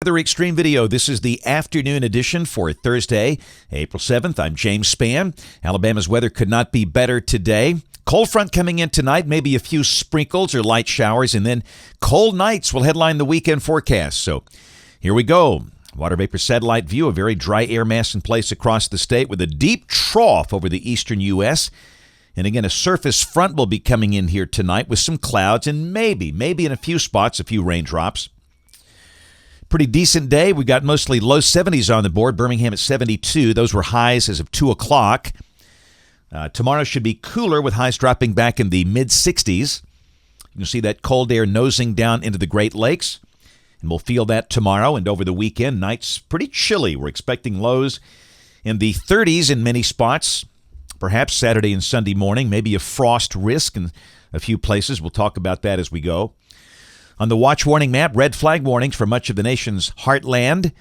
Weather Extreme video. This is the afternoon edition for Thursday, April 7th. I'm James Spann. Alabama's weather could not be better today. Cold front coming in tonight, maybe a few sprinkles or light showers, and then cold nights will headline the weekend forecast. So here we go. Water vapor satellite view, a very dry air mass in place across the state with a deep trough over the eastern U.S. And again, a surface front will be coming in here tonight with some clouds and maybe in a few spots, a few raindrops. Pretty decent day. We've got mostly low 70s on the board. Birmingham at 72. Those were highs as of 2 o'clock. Tomorrow should be cooler with highs dropping back in the mid-60s. You'll see that cold air nosing down into the Great Lakes. And we'll feel that tomorrow and over the weekend. Nights pretty chilly. We're expecting lows in the 30s in many spots. Perhaps Saturday and Sunday morning. Maybe a frost risk in a few places. We'll talk about that as we go. On the watch warning map, red flag warnings for much of the nation's heartland.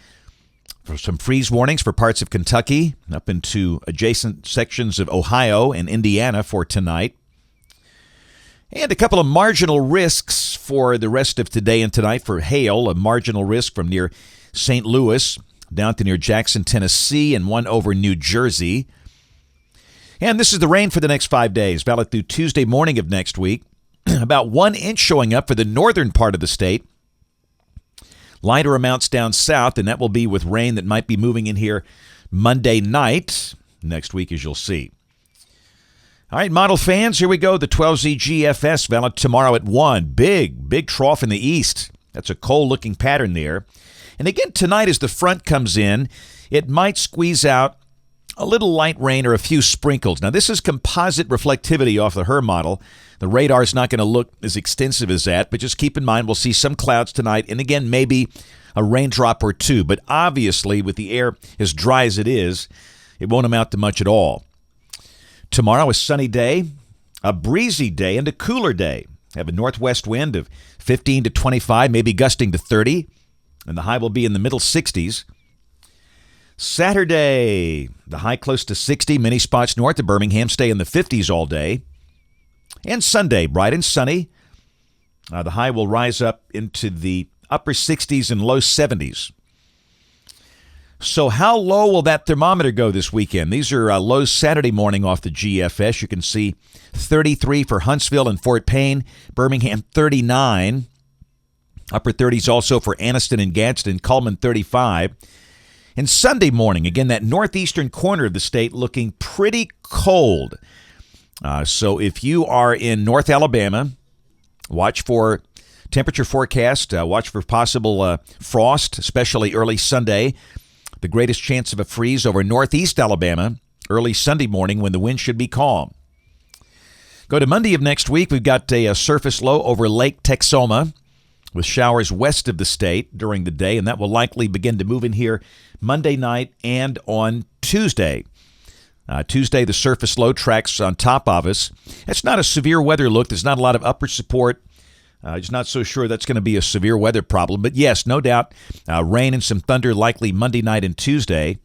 For some freeze warnings for parts of Kentucky, up into adjacent sections of Ohio and Indiana for tonight. And a couple of marginal risks for the rest of today and tonight for hail. A marginal risk from near St. Louis down to near Jackson, Tennessee, and one over New Jersey. And this is the rain for the next 5 days, valid through Tuesday morning of next week. About 1 inch showing up for the northern part of the state. Lighter amounts down south, and that will be with rain that might be moving in here Monday night next week, as you'll see. All right, model fans, here we go. The 12Z GFS valid tomorrow at 1. Big trough in the east. That's a cold-looking pattern there. And again, tonight as the front comes in, it might squeeze out a little light rain or a few sprinkles. Now, this is composite reflectivity off the HRRR model. The radar is not going to look as extensive as that, but just keep in mind we'll see some clouds tonight, and again, maybe a raindrop or two. But obviously, with the air as dry as it is, it won't amount to much at all. Tomorrow, a sunny day, a breezy day, and a cooler day. Have a northwest wind of 15 to 25, maybe gusting to 30, and the high will be in the middle 60s. Saturday, the high close to 60, many spots north of Birmingham stay in the 50s all day. And Sunday, bright and sunny. The high will rise up into the upper 60s and low 70s. So how low will that thermometer go this weekend? These are lows Saturday morning off the GFS. You can see 33 for Huntsville and Fort Payne, Birmingham 39. Upper 30s also for Anniston and Gadsden, Cullman 35. And Sunday morning, again, that northeastern corner of the state looking pretty cold. So if you are in North Alabama, watch for temperature forecast. Watch for possible frost, especially early Sunday. The greatest chance of a freeze over northeast Alabama early Sunday morning when the wind should be calm. Go to Monday of next week. We've got a surface low over Lake Texoma with showers west of the state during the day, and that will likely begin to move in here Monday night and on Tuesday. Tuesday, the surface low tracks on top of us. It's not a severe weather look. There's not a lot of upper support. Just not so sure that's going to be a severe weather problem. But yes, no doubt, rain and some thunder likely Monday night and Tuesday.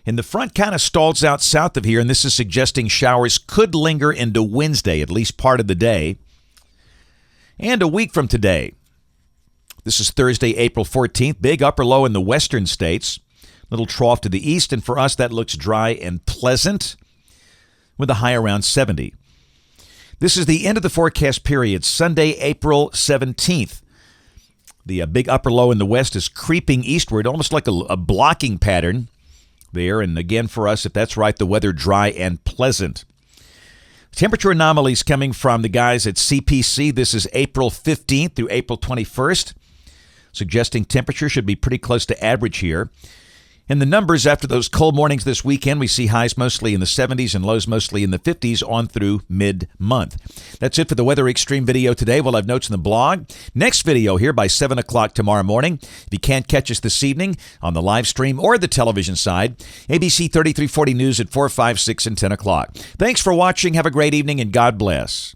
And the front kind of stalls out south of here, and this is suggesting showers could linger into Wednesday, at least part of the day. And a week from today, this is Thursday, April 14th, big upper low in the western states. Little trough to the east, and for us that looks dry and pleasant with a high around 70. This is the end of the forecast period, Sunday, April 17th. The big upper low in the west is creeping eastward, almost like a blocking pattern there. And again, for us, if that's right, the weather dry and pleasant. Temperature anomalies coming from the guys at CPC. This is April 15th through April 21st, suggesting temperature should be pretty close to average here. In the numbers after those cold mornings this weekend, we see highs mostly in the 70s and lows mostly in the 50s on through mid-month. That's it for the Weather Extreme video today. We'll have notes in the blog. Next video here by 7 o'clock tomorrow morning. If you can't catch us this evening on the live stream or the television side, ABC 3340 News at 4, 5, 6, and 10 o'clock. Thanks for watching. Have a great evening, and God bless.